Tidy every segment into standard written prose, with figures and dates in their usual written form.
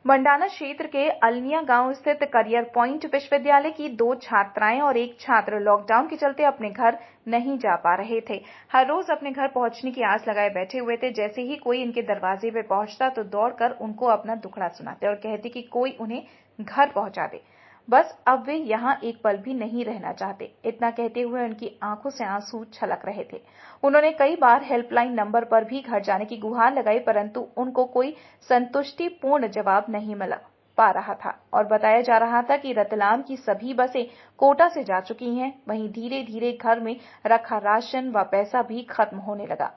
मंडाना क्षेत्र के अलनिया गांव स्थित करियर पॉइंट विश्वविद्यालय की 2 छात्राएं और 1 छात्र लॉकडाउन के चलते अपने घर नहीं जा पा रहे थे। हर रोज अपने घर पहुंचने की आस लगाए बैठे हुए थे। जैसे ही कोई इनके दरवाजे पे पहुंचता तो दौड़कर उनको अपना दुखड़ा सुनाते और कहते कि कोई उन्हें घर पहुंचा दे। बस अब वे यहाँ एक पल भी नहीं रहना चाहते। इतना कहते हुए उनकी आंखों से आंसू छलक रहे थे। उन्होंने कई बार हेल्पलाइन नंबर पर भी घर जाने की गुहार लगाई, परंतु उनको कोई संतुष्टिपूर्ण जवाब नहीं मिला पा रहा था और बताया जा रहा था कि रतलाम की सभी बसें कोटा से जा चुकी हैं। वहीं धीरे धीरे घर में रखा राशन व पैसा भी खत्म होने लगा।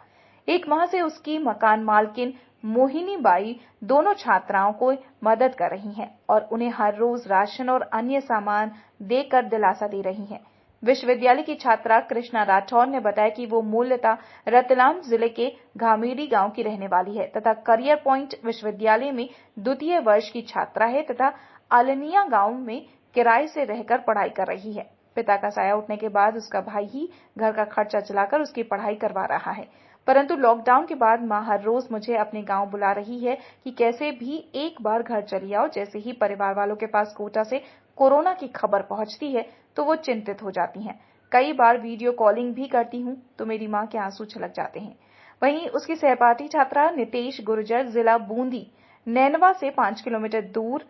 1 माह से उसकी मकान मालकिन मोहिनी बाई दोनों छात्राओं को मदद कर रही हैं और उन्हें हर रोज राशन और अन्य सामान देकर दिलासा दे रही हैं। विश्वविद्यालय की छात्रा कृष्णा राठौर ने बताया कि वो मूलतः रतलाम जिले के घामेड़ी गांव की रहने वाली है तथा करियर पॉइंट विश्वविद्यालय में द्वितीय वर्ष की छात्रा है तथा अलनिया गांव में किराए से रहकर पढ़ाई कर रही है। पिता का साया उठने के बाद उसका भाई ही घर का खर्चा चलाकर उसकी पढ़ाई करवा रहा है, परंतु लॉकडाउन के बाद मां हर रोज मुझे अपने गांव बुला रही है कि कैसे भी एक बार घर चली आओ। जैसे ही परिवार वालों के पास कोटा से कोरोना की खबर पहुंचती है तो वो चिंतित हो जाती हैं। कई बार वीडियो कॉलिंग भी करती हूं तो मेरी मां के आंसू छलक जाते हैं। वहीं उसकी सहपाठी छात्रा नितेश गुर्जर जिला बूंदी नैनवा से 5 किलोमीटर दूर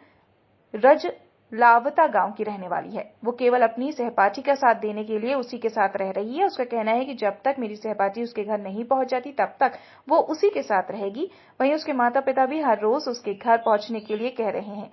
रजलावता गांव की रहने वाली है। वो केवल अपनी सहपाठी का साथ देने के लिए उसी के साथ रह रही है। उसका कहना है कि जब तक मेरी सहपाठी उसके घर नहीं पहुंच जाती तब तक वो उसी के साथ रहेगी। वहीं उसके माता पिता भी हर रोज उसके घर पहुंचने के लिए कह रहे हैं।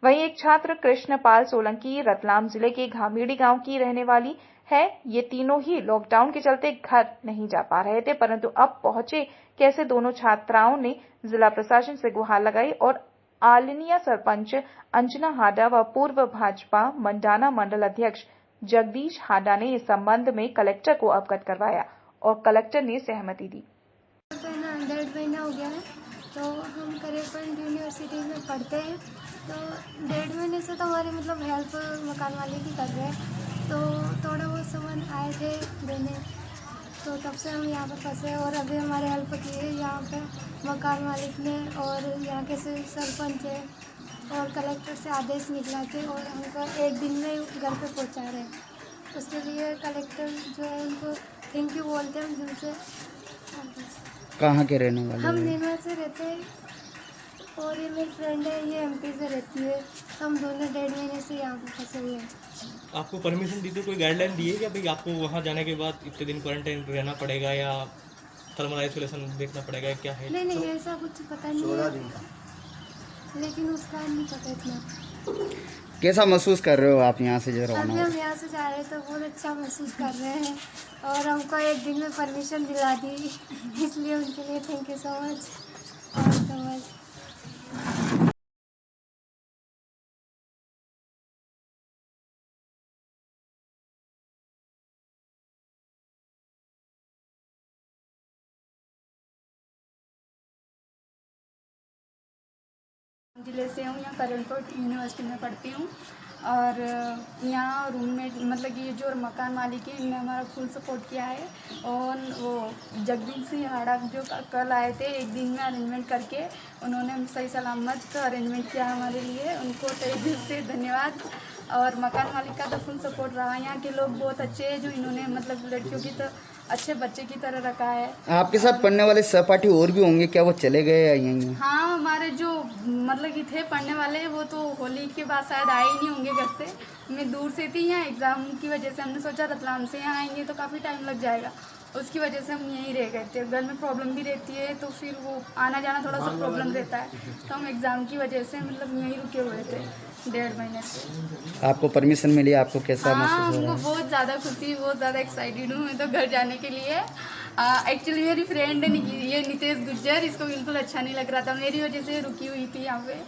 वहीं एक छात्र कृष्णपाल सोलंकी रतलाम जिले के घामेड़ी गांव की रहने वाली है। ये तीनों ही लॉकडाउन के चलते घर नहीं जा पा रहे थे, परंतु अब पहुंचे कैसे। दोनों छात्राओं ने जिला प्रशासन से गुहार लगाई और आलनिया सरपंच अंजना हाडा व पूर्व भाजपा मंडाना मंडल अध्यक्ष जगदीश हाडा ने इस संबंध में कलेक्टर को अवगत करवाया और कलेक्टर ने सहमति दी। 1.5 महीना हो गया है, तो हम करियर पॉइंट यूनिवर्सिटी में पढ़ते हैं। तो 1.5 महीने से तो हमारी हेल्प मकान वाले की कर रहे हैं। तो थोड़ा बहुत सामान आए थे देने, तो तब से हम यहाँ पर फंसे और अभी हमारे हेल्प की है यहाँ पे मकान मालिक ने और यहाँ के सरपंच है और कलेक्टर से आदेश निकला थे और हमको 1 दिन में घर पे पहुँचा रहे हैं। उसके लिए कलेक्टर जो है उनको थैंक यू बोलते हैं हम जिनसे। कहाँ के रहने वाले हम हैं? नीमच से रहते हैं और ये मेरी फ्रेंड है, ये एमपी से रहती है। हम दोनों 1.5 महीने से यहाँ पर फंसे हुए हैं। आपको परमिशन दी थी, कोई गाइडलाइन दी है क्या भाई आपको वहाँ जाने के बाद इतने दिन क्वारंटाइन रहना पड़ेगा या थर्मल आइसोलेशन देखना पड़ेगा, क्या है? नहीं ऐसा कुछ पता नहीं है, लेकिन उसका नहीं पता इतना। कैसा महसूस कर रहे हो आप यहाँ से जो रवाना अभी हो? हम यहाँ से जा रहे हैं तो बहुत अच्छा महसूस कर रहे हैं और हमको 1 दिन में परमिशन दिला दी, इसलिए उनके लिए थैंक यू सो मच। जिले से हूँ, यहाँ करणकोट यूनिवर्सिटी में पढ़ती हूँ और यहाँ रूममेट कि ये जो मकान मालिक है इन्होंने हमारा फुल सपोर्ट किया है। और वो जगदीश सिंह हाड़ा जो कल आए थे 1 दिन में अरेंजमेंट करके, उन्होंने सही सलामत अरेंजमेंट किया हमारे लिए, उनको तहे दिल से धन्यवाद। और मकान मालिक का तो फुल सपोर्ट रहा। यहाँ के लोग बहुत अच्छे हैं जो इन्होंने लड़कियों की तो अच्छे बच्चे की तरह रखा है। आपके साथ पढ़ने वाले सहपाठी और भी होंगे क्या, वो चले गए या यहीं? हाँ, हमारे जो कि थे पढ़ने वाले वो तो होली के बाद शायद आए ही नहीं होंगे घर से। मैं दूर से थी, यहाँ एग्ज़ाम की वजह से हमने सोचा रतलाम से यहाँ आएंगे तो काफ़ी टाइम लग जाएगा, उसकी वजह से हम यहीं रह गए थे। घर में प्रॉब्लम भी रहती है तो फिर वो आना जाना थोड़ा सा प्रॉब्लम रहता है, तो हम एग्ज़ाम की वजह से यहीं रुके हुए थे 1.5 महीने से। आपको परमिशन मिली, आपको कैसा महसूस हो रहा हमको है? बहुत ज़्यादा खुशी, बहुत ज़्यादा एक्साइटेड हूँ मैं तो घर जाने के लिए। एक्चुअली मेरी फ्रेंड ये नितेश गुर्जर, इसको बिल्कुल अच्छा नहीं लग रहा था, मेरी वजह से रुकी हुई थी यहाँ पे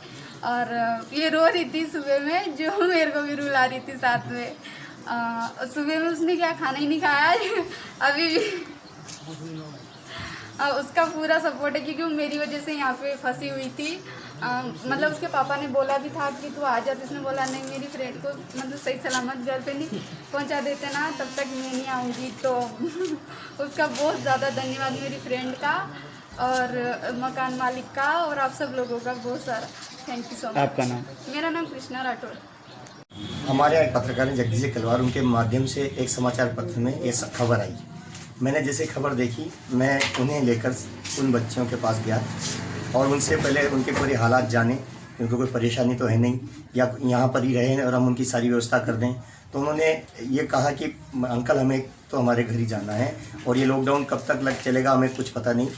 और ये रो रही थी सुबह में, जो मेरे को भी रुला रही थी साथ में। सुबह में उसने क्या खाना ही नहीं खाया अभी भी उसका पूरा सपोर्ट है क्योंकि वो मेरी वजह से यहाँ पे फंसी हुई थी। उसके पापा ने बोला भी था कि तू आ जा, तो उसने बोला नहीं, मेरी फ्रेंड को सही सलामत घर पे नहीं पहुँचा देते ना तब तक मैं नहीं आऊँगी। तो उसका बहुत ज़्यादा धन्यवाद मेरी फ्रेंड का। और मकान मालिक का और आप सब लोगों का बहुत सारा थैंक यू सो मच। आपका नाम? मेरा नाम कृष्णा राठौर। हमारे यहाँ एक पत्रकार हैं जगदीश कलवार, उनके माध्यम से एक समाचार पत्र में ये खबर आई। मैंने जैसे खबर देखी, मैं उन्हें लेकर उन बच्चों के पास गया और उनसे पहले उनके पूरे हालात जाने, उनको कोई परेशानी तो है नहीं या यहाँ पर ही रहे और हम उनकी सारी व्यवस्था कर दें। तो उन्होंने ये कहा कि अंकल हमें तो हमारे घर ही जाना है और ये लॉकडाउन कब तक चलेगा हमें कुछ पता नहीं।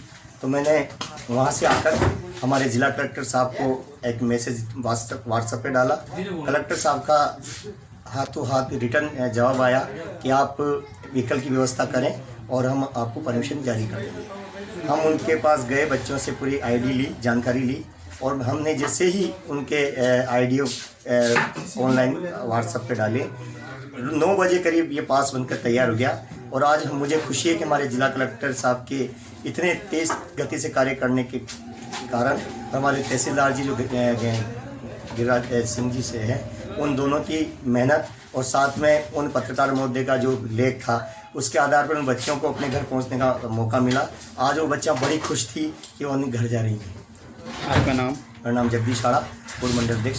तो मैंने वहाँ से आकर हमारे ज़िला कलेक्टर साहब को एक मैसेज व्हाट्सएप पे डाला। कलेक्टर साहब का हाथों हाथ रिटर्न जवाब आया कि आप व्हीकल की व्यवस्था करें और हम आपको परमिशन जारी कर देंगे। हम उनके पास गए, बच्चों से पूरी आईडी ली, जानकारी ली और हमने जैसे ही उनके आईडी ऑनलाइन व्हाट्सएप पे डाले, 9 बजे करीब ये पास बनकर तैयार हो गया। और आज मुझे खुशी है कि हमारे जिला कलेक्टर साहब के इतने तेज़ गति से कार्य करने के कारण हमारे तहसीलदार जी जो गिरिराज सिंह जी से हैं, उन दोनों की मेहनत और साथ में उन पत्रकार महोदय का जो लेख था उसके आधार पर उन बच्चों को अपने घर पहुंचने का मौका मिला। आज वो बच्चा बड़ी खुश थी कि वो घर जा रही हैं। आपका नाम? मेरा नाम जगदीश आड़ा, पूर्व मंडल अध्यक्ष।